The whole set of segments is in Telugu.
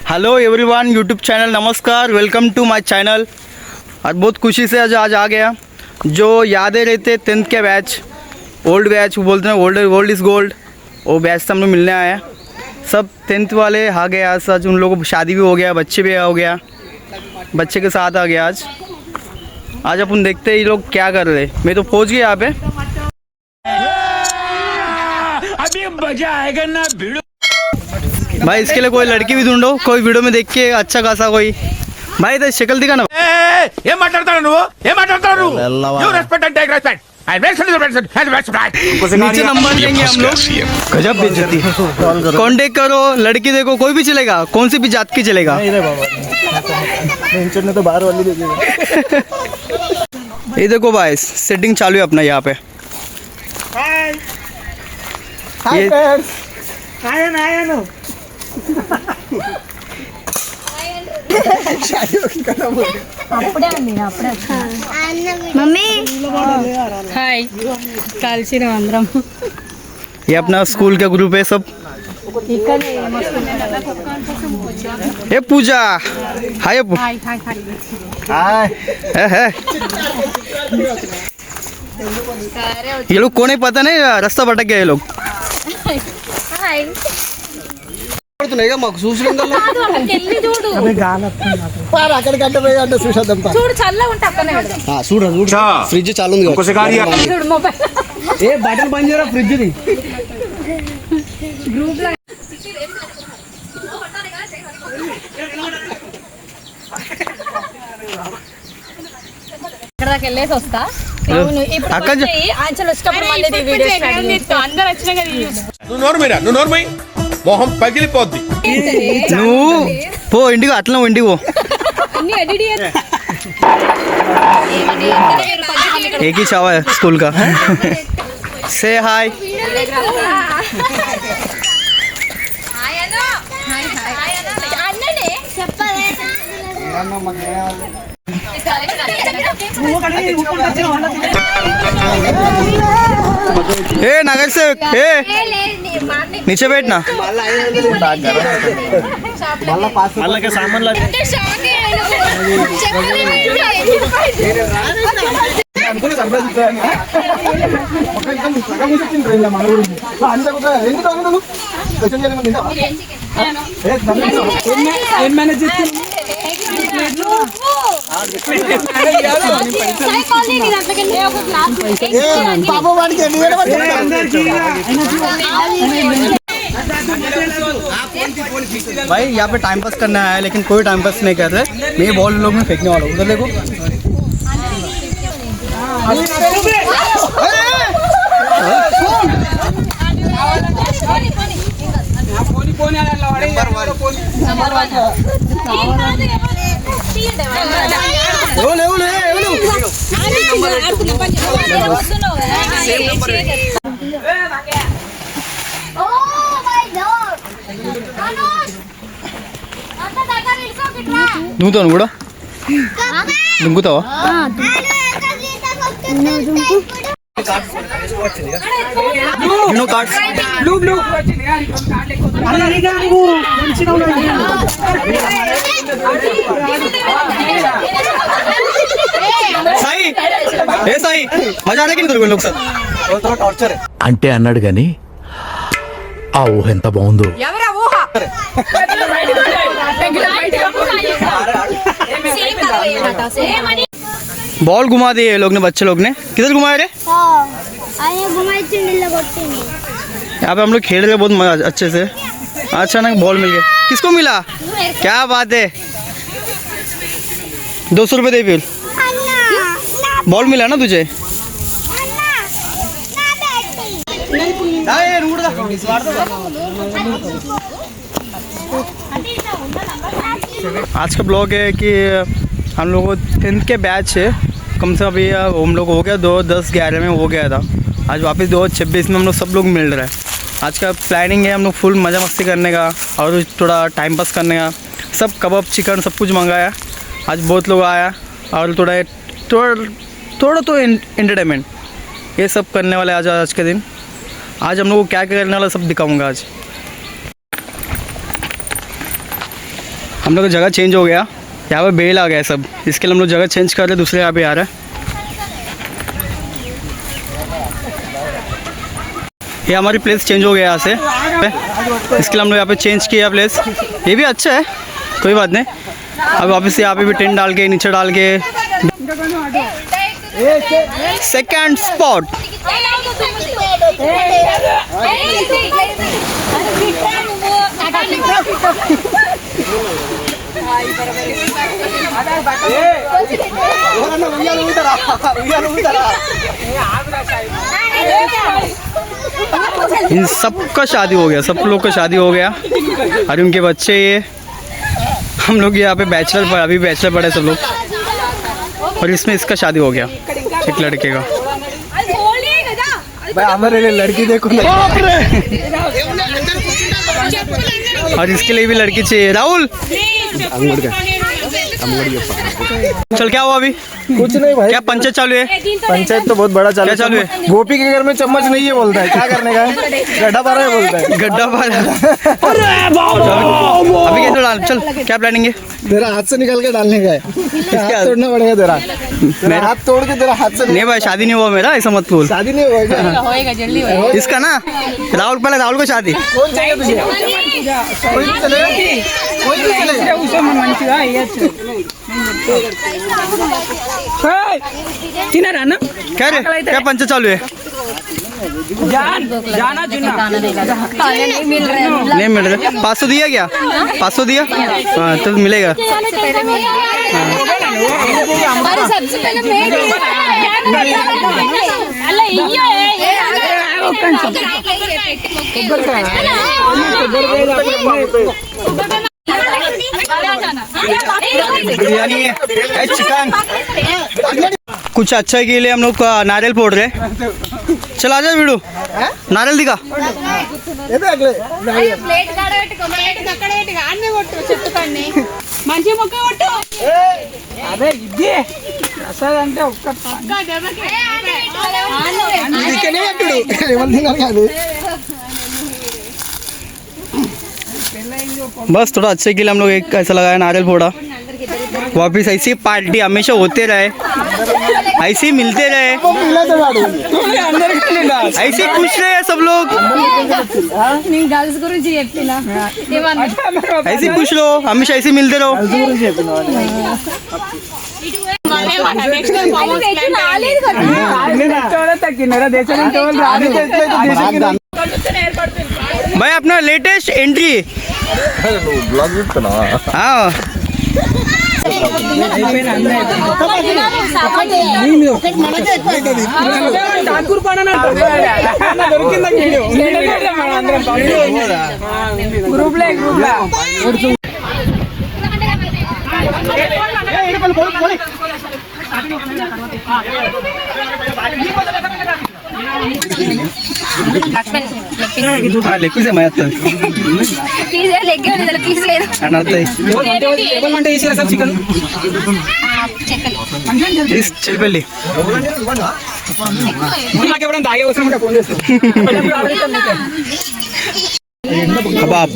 हेलो एवरीवन, यूट्यूब चैनल नमस्कार, वेलकम टू माय चैनल। आज बहुत खुशी से आज आ गया। जो यादें रहते 10th के बैच, ओल्ड बैच बोलते हैं, ओल्ड इज़ गोल्ड, वो बैच से हम लोग मिलने आए हैं। सब 10th वाले आ गए आज उन लोगों को शादी भी हो गया, बच्चे भी हो गया, बच्चे के साथ आ गया आज अपन देखते हैं ये लोग क्या कर रहे। मैं तो पहुँच गया यहाँ पे। अभी मजा आएगा ना भिड़ो। भाई इसके लिए कोई लड़की भी ढूंढो, कोई वीडियो में देख के अच्छा खासा कोई। भाई तो शक्ल दिखा ना। ये माట్లాడతారు నువ్వు ఏ మాట్లాడతారు నువ్వు you respect and take respect I respect. नीचे नंबर देंगे हम लोग। गजब बेइज्जती। कांटेक्ट करो, लड़की देखो, कोई भी चलेगा, कौन सी भी जात की चलेगा। तो बाहर वाली ये देखो भाई, सेटिंग चालू है अपना यहाँ पे। मम्मी हाय కలిసి అందరం। ये अपना स्कूल का ग्रुप है सब। ये पूजा, हाय हाय हाय हाय है। ये लोग कौन है पता नहीं, रास्ता भटक गए ये लोग। हाय పడుతున్నాయిగా మాకు చూసిరంగల్లో కెళ్ళి చూడు అక్కడ గంట పోయి అంటే చూసేద్దాం చూడు చల్లగా ఉంటే అక్కనే పెడదాం। చూడు ఫ్రిడ్జ్ చాలు ఉంది చూడు మొబైల్ ఏ బటన్ బంద్ చేయరా ఫ్రిడ్జ్ ది గ్రూప్ లో ఇక్కడ దాకా వెళ్ళేసి వస్తా। అక్కడ ఆంచల్ వచ్చేటప్పుడు మళ్ళీ వీడియో స్టార్ట్ చేస్తా। అందరూ వచ్చినా కదా నువ్వు నోర్మై మొహం పగిలిపోద్ది। నువ్వు పో ఇంటికి, అట్లా ఇంటికి పో। అన్ని ఎడిట్ చేస్తా। एक ही चावा है स्कूल का। से हाय। ए नगर से ए नीचे बैठना। भाई यहाँ पे टाइम पास करना है, लेकिन कोई टाइम पास नहीं कर रहे। मैं बॉल लोग में फेंकने वाला हूँ, उधर देखो। దుంగుతాను కూడా దుంగుతావా? సాయి ఏ సాయి మజా ఆడకి దొరుకుతుంది ఒకసారి టార్చర్ అంటే అన్నాడు గాని ఆ ఊహ ఎంత బాగుందో। बॉल घुमा दिए ये लोग ने, बच्चे लोग ने। किधर घुमाए रे? यहाँ पे हम लोग खेल रहे बहुत मजा अच्छे से। अचानक बॉल मिल गया। किसको मिला? क्या बात है। 200 रुपये दे फिर। बॉल मिला ना तुझे? आज का ब्लॉग है कि हम लोग 10th के बैच है, कम से अभी हम लोग हो गया 2010-11 में हो गया था। आज वापस 2026 में हम लोग सब लोग मिल रहे हैं। आज का प्लानिंग है हम लोग फुल मज़ा मस्ती करने का और थोड़ा टाइम पास करने का। सब कबाब चिकन सब कुछ मंगाया। आज बहुत लोग आया और थोड़ा तो एंटरटेनमेंट ये सब करने वाले आज के दिन। आज हम लोग को क्या क्या करने वाला सब दिखाऊंगा आज। हम लोग का जगह चेंज हो गया, यहाँ पे बेल आ गया है सब, इसके लिए हम लोग जगह चेंज कर रहे, दूसरे यहाँ पे आ रहा है। ये हमारी प्लेस चेंज हो गया यहाँ से, इसके लिए हम लोग यहाँ पे चेंज किया प्लेस। ये भी अच्छा है, कोई बात नहीं। अब वापस यहाँ पे भी टेंट डाल के नीचे डाल के सेकंड स्पॉट। इन सबका शादी हो गया, सब लोग का शादी हो गया और उनके बच्चे। ये हम लोग यहाँ पे बैचलर पर, अभी बैचलर पड़े सब लोग, और इसमें इसका शादी हो गया, एक लड़के का। भाई हमारे लिए लड़की देखो ना। और इसके लिए भी लड़की चाहिए। राहुल चल, क्या हुआ अभी? कुछ नहीं भाई, क्या पंचायत चालू है? पंचायत तो बहुत बड़ा चालू क्या चालू है? गोपी के घर में चम्मच नहीं है बोलता है, क्या करने का है? गड्ढा पारा है बोलता है। गड्ढा पार। अभी कैसे डाल? चल, क्या प्लानिंग है? तेरा हाथ से निकल के डालने का है, हाथ तोड़ना पड़ेगा तेरा। मेरा हाथ तोड़ के तेरा हाथ से नहीं भाई, शादी नहीं हुआ मेरा, ऐसा मत बोल। शादी नहीं होगा। होएगा, जल्दी होएगा। इसका ना राहुल, पहले राहुल को शादी। कौन चाहिए तुझे? कोई भी चलेगा, कोई भी चलेगा। क्या रे, क्या पंचायत चालू है? नहीं मिल रहा है। नहीं मिल रहा। 500 दिया क्या? 500 दिया? हाँ तो मिलेगा। अरे सबसे पहले बिरयानी है, चिकन। कुछ अच्छा के लिए हम लोग नारियल फोड़ रहे। चल आजा वीडू, नारियल दिखा। ప్లేట్ కాడ పెట్టుకో, ప్లేట్ అక్కడ పెట్టుకో, అన్నీ కొట్టు చెట్టు కన్ని మంచి మొక్క కొట్టు. అదే ఇది ప్రసాద్ అంటే ఒక్క बस थोड़ा अच्छे के लिए हम लोग एक ऐसा लगाया, नारियल फोड़ा। वापिस ऐसी पार्टी हमेशा होते रहे, ऐसे ही मिलते रहे, ऐसे ही खुश रहे सब लोग। నేను గర్ల్స్ గురించి చెప్పినా ఏమన్నా ऐसे ही खुश रहो, हमेशा ऐसे ही मिलते रहो। भाई अपना लेटेस्ट एंट्री। हाँ लेकिन से मैं आता ప్లీజ్ లెగ్ ఉంది ప్లీజ్ లేదు इस चिलपल्ली కబాబ్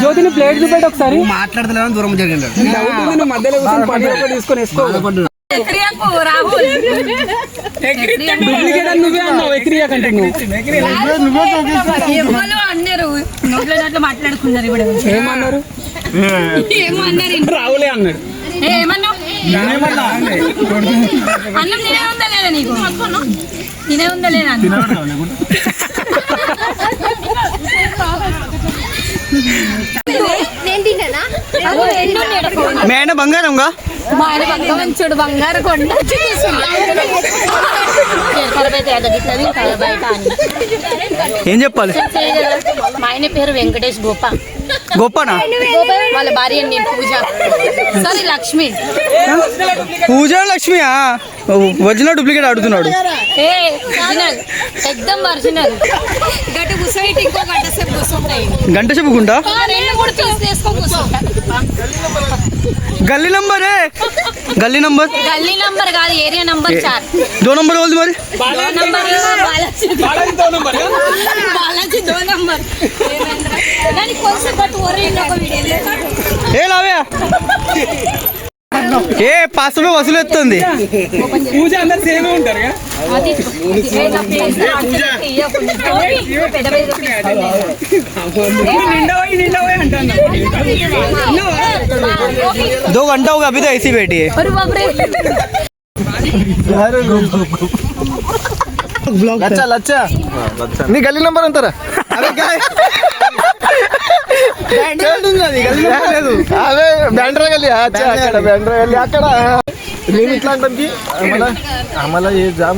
జ్యోతిని ప్లేట్ చూపెట్టి ఒకసారి మాట్లాడతలేదని దూరం జరిగింది మధ్యలో కూర్చొని పండుగ తీసుకొని వేసుకో రాహుల్ నువ్వే అన్నావు ఎక్రియా కంటే ఎవరు అన్నారు నోట్లో నోట్లో మాట్లాడుకున్నారు ఇప్పుడు ఏమన్నారు ఏమో అన్నారు రావులే అన్నాడు ఏమన్నావు అన్నం తినే ఉందా లేదా నీకు తినే ఉందా లేదా నేను తిన్నానా मैं బంగారం గా మా ఆయన బంగారం చూడు బంగారు కొండ ఏం చెప్పాలి? మా ఆయన పేరు వెంకటేష్ గోప గొప్పనా? వాళ్ళ భార్య నేను పూజ సారీ లక్ష్మి పూజ లక్ష్మియా? ఒరిజినల్ డూప్లికేట్ అడుగుతున్నాడు. ఏ ఒరిజినల్ ఎక్దమ్ ఒరిజినల్ గట్టు కూర్చోబెట్టి ఇంకో గంట సేపు కూర్చుంటాయి గంట చెప్పుకుంటా. 2-3 పీస్ వేసుకొని కూర్చుంటా गली नंबर है, गली नंबर गली नंबर का एरिया नंबर 4 दो नंबर बोल दी मारी बालाजी 2 नंबर कौन से बट हो रही वीडियो ఏ లావయ్య ఏ 500 రూపాయలు వసూలు ఎత్తుంది. పూజ అందరు సేమే ఉంటారు కదా. అది నిండా పోయి అంటాను. 2 घंटा होगा अभी तो ऐसी बैठी है. लच्छा लच्छा नी गली नंबर अंतरा अबे क्या है? అదే బ్యాండ్రా గల్లీ అక్కడ బ్యాండ్రా గల్లీ అక్కడ నేను ఇట్లా అంటానికి आम्हाला हे जाम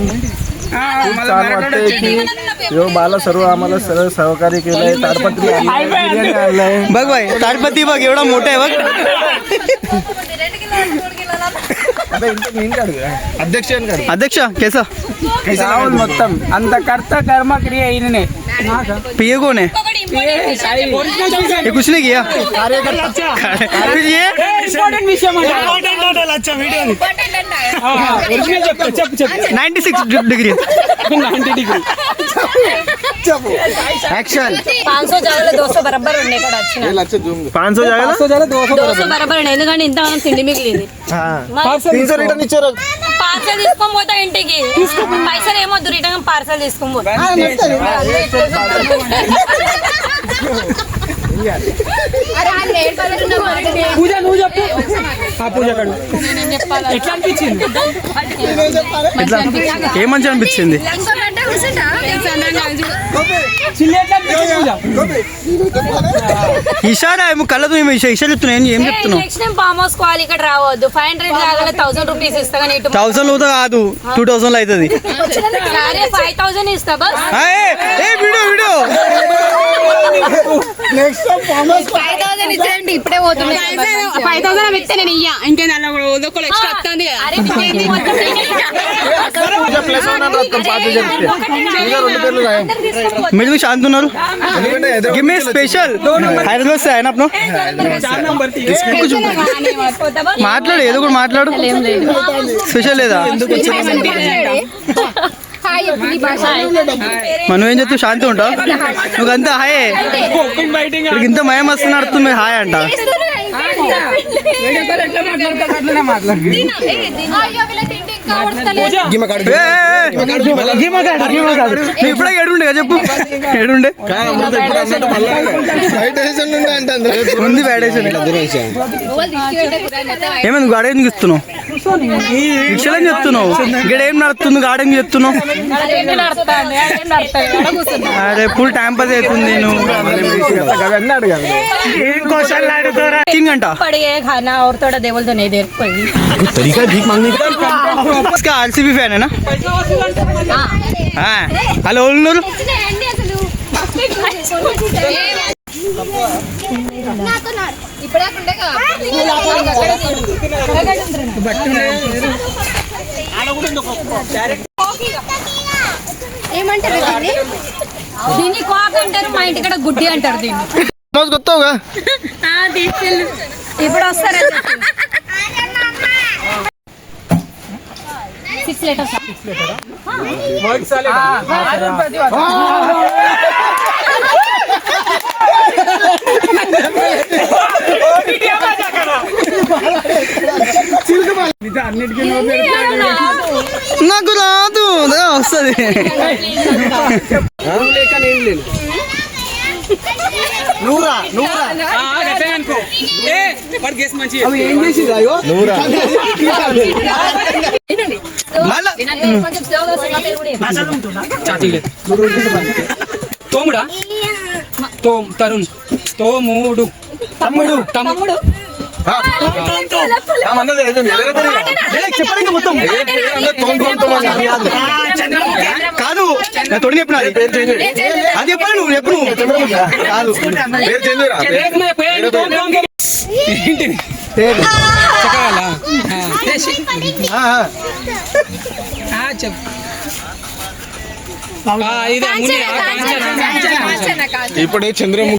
छान वाटतंय की यो बाला सर्व आम्हाला सर्व सहकार्य केलंय. ताडपत्री बिर्याणी आणलाय. बघ भाई ताडपत्री बघ एवढा मोठा आहे बघ. अध्यक्ष अध्यक्ष कैसा రాహుల్ మొత్తం అంత కర్త కర్మ క్రియ ఈయననే. पिए कौन है? ये कुछ नहीं किया. फिर ये ఇంపార్టెంట్ విషయం అంటే ఒరిజినల్ చెప్పు 96 डिग्री 90 డిగ్రీ एक्शन 500 జాగాలో 200 బరాబర్ ఉండే ఇక్కడ వచ్చిన 500 जाएगा 200 బరాబర్ ఉండే ఎందుకంటే ఇంత తిండి మిగిలింది. 300 रिटर्न ఇచ్చారు. పార్సల్ తీసుకొని పోతా ఇంటికి పైసలు ఏమొద్దు రిటర్న్ పార్సల్ తీసుకొని పోతా. పూజ నువ్వు చెప్పు. ఆ పూజ కడు ఎట్లా అనిపించింది? ఏమంచి అనిపించింది? చిల్లి ఎట్లా అనిపించింది పూజ? ఇషారా ఏమో కళ్ళతో ఏమో ఇషా చెప్తున్నా ఏం చెప్తున్నావు? నెక్స్ట్ టైం ఫామ్ హౌస్ కావాలి ఇక్కడ రావద్దు. 500 కాగల 1000 రూపీస్ ఇస్తా కానీ 1000 అవుతా కాదు 2000 అవుతుంది. సరే 5000 ఇస్తా bus. Video video next farmers 5000 ఇచ్చేయండి ఇప్పుడే పోతున్నా. 5000 ఇస్తే నేను ఇయ్యా ఇంకేం అలా ఒక ఎక్స్ట్రా వస్తుంది కదా. అరే నీకేంటి మొత్తం పూజ ప్లస్ వన్ అని రాస్తాం పార్టీ చెప్తే ఇంకా 2 పేర్లు రాయం. మీరు भी शांत उన్నారు. गिव मी स्पेशल हैदराबाद से है ना अपनो. 4 నంబర్ మాట్లాడు ఏదో కూడా మాట్లాడు. స్పెషల్ లేదా మనం ఏం చెప్తూ శాంతి ఉంటావు నువ్వు అంతా హాయ్ బయటింగ్ ఇక్కడికి ఇంత మయం వస్తున్న అర్థం మీరు హాయ్ అంట. నువ్వు ఇప్పుడే ఏడుండే కదా చెప్పు ఏడుండే ఉంది బ్యాడేషన్ ఏమైంది గాడేం ఇస్తున్నావు రిక్షలేం చెప్తున్నావు ఇక్కడ ఏం నడుస్తుంది గాడేం చెప్తున్నావు అరే ఫుల్ టైం పాస్ అవుతుంది అవన్నీ అడగాలి. तीन घंटा पड़े खाना और थोड़ा देवल तो नहीं देर कोई. तरीका भीख मांगने का इसका आरसीबी फैन है ना. हाँ हेलो उल्लूर ఏమంటారు దీన్ని కాక్ అంటారు మా ఇంటికాడ గుడ్డి అంటారు దీన్ని. రోజు కొత్తగా తీసుకెళ్ళి ఇప్పుడు వస్తారా 6 లీటర్స్ నాకు రాదు వస్తుంది నూరా నూరా అనుకో వాడు గేస్ మంచి ఏం చేసింది అయ్యో నూరా తోముడా తరుణ్ తోముడు తమ్ముడు తమ్ముడు చెప్పడానికి మొత్తం కాదు తొడి చెప్పిన అది చెప్పాలి నువ్వు చెప్పు కాదు ఇప్పుడే Chandramukhi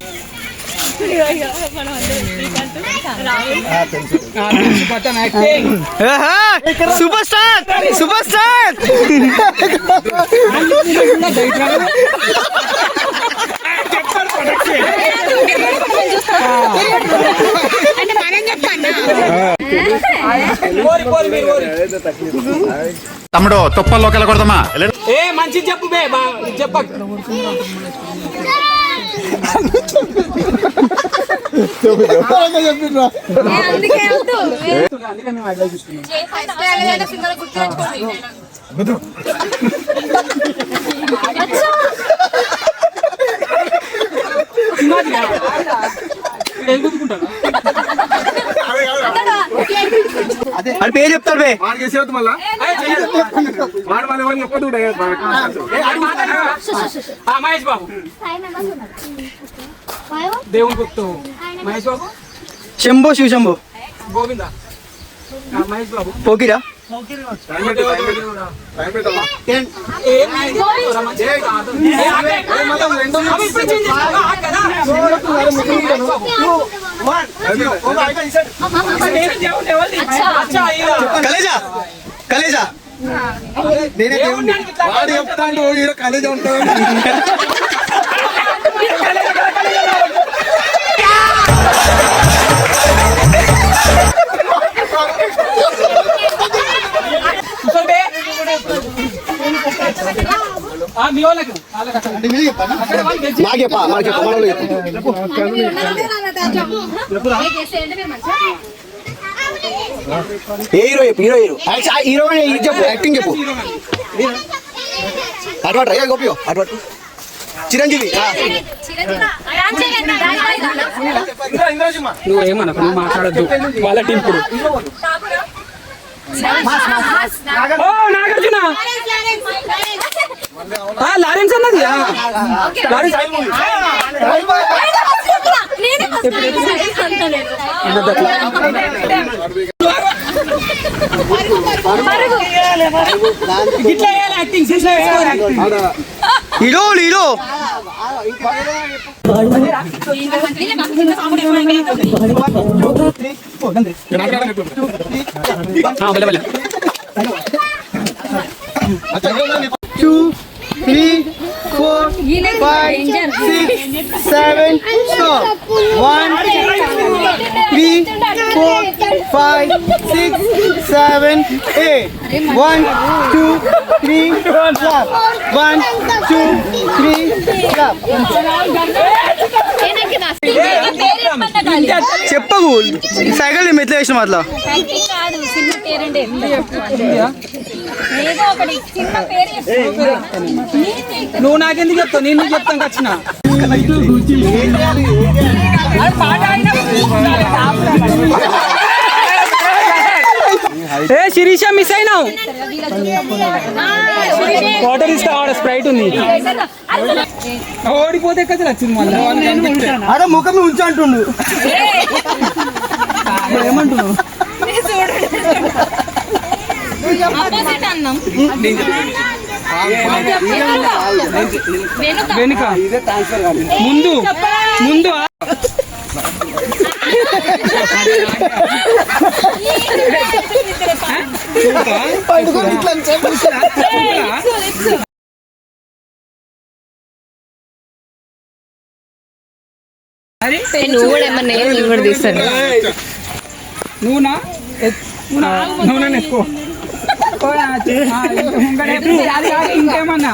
super star super star తమ్ముడు తుప్పల్లోకి వెళ్ళకూడదమ్మా. ఏ మంచి చెప్పు బే చెప్ప అందుకే వద్దు. అందుకే మేము అడ్వైజ్ ఇస్తున్నాం. సింగల్ గుర్తుపెట్టుకోండి. అది పేరు చెప్తాడు బే. మహేష్ బాబు దేవుని గుర్తు మహేష్ బాబు శంభో శివశంభో గోవింద మహేష్ బాబు పోకిరా కలేజా కలేజా నేనే దేవుణ్ణి. వాడు చెప్తాడు ఈడ కలేజా ఉంటాడు. మీ వాళ్ళకి హీరో చెప్పు హీరో హీరో హీరో చెప్పు యాక్టింగ్ చెప్పు అటు అయ్యా గోపియో అటు చిరంజీవి నువ్వు ఏమన్నా నువ్వు మాట్లాడద్దు వాళ్ళ టీం ఇప్పుడు నాగార్జున లారెన్స్ అన్నది hero hero two 3, 4, 5, 6, 7, stop. 1, 3, 4, 5, 6, 7, 8. 1, 2, 3, clap. 1, 2, 3, clap. చెప్పకు సైకిల్ మెట్ల వేసిన అట్లా నువ్వు నాకెందుకు చెప్తావు నేను నీకు చెప్తాను వచ్చిన ఏ శిరీష మిస్ అయినావు వాటర్ ఇస్తా ఆడ స్ప్రైట్ ఉంది ఓడిపోతే ఎక్కడ వచ్చింది మళ్ళీ అరే ముఖం ఉంచు అంటుండు ఏమంటున్నావు వెనుక ముందు ముందు నువ్వు కూడా ఏమన్నా నేను కూడా తీస్తాను నువ్వునా నువ్వు ఎక్కువ ఇంకేమన్నా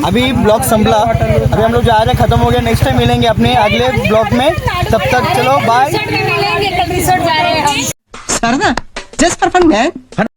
अभी ब्लॉग संभला अभी हम लोग जा रहे हैं खत्म हो गया नेक्स्ट टाइम मिलेंगे अपने अगले ब्लॉग में तब तक चलो बाय मिलेंगे कल रिसोर्ट जा रहे हैं हम जस्ट फॉर फन मैन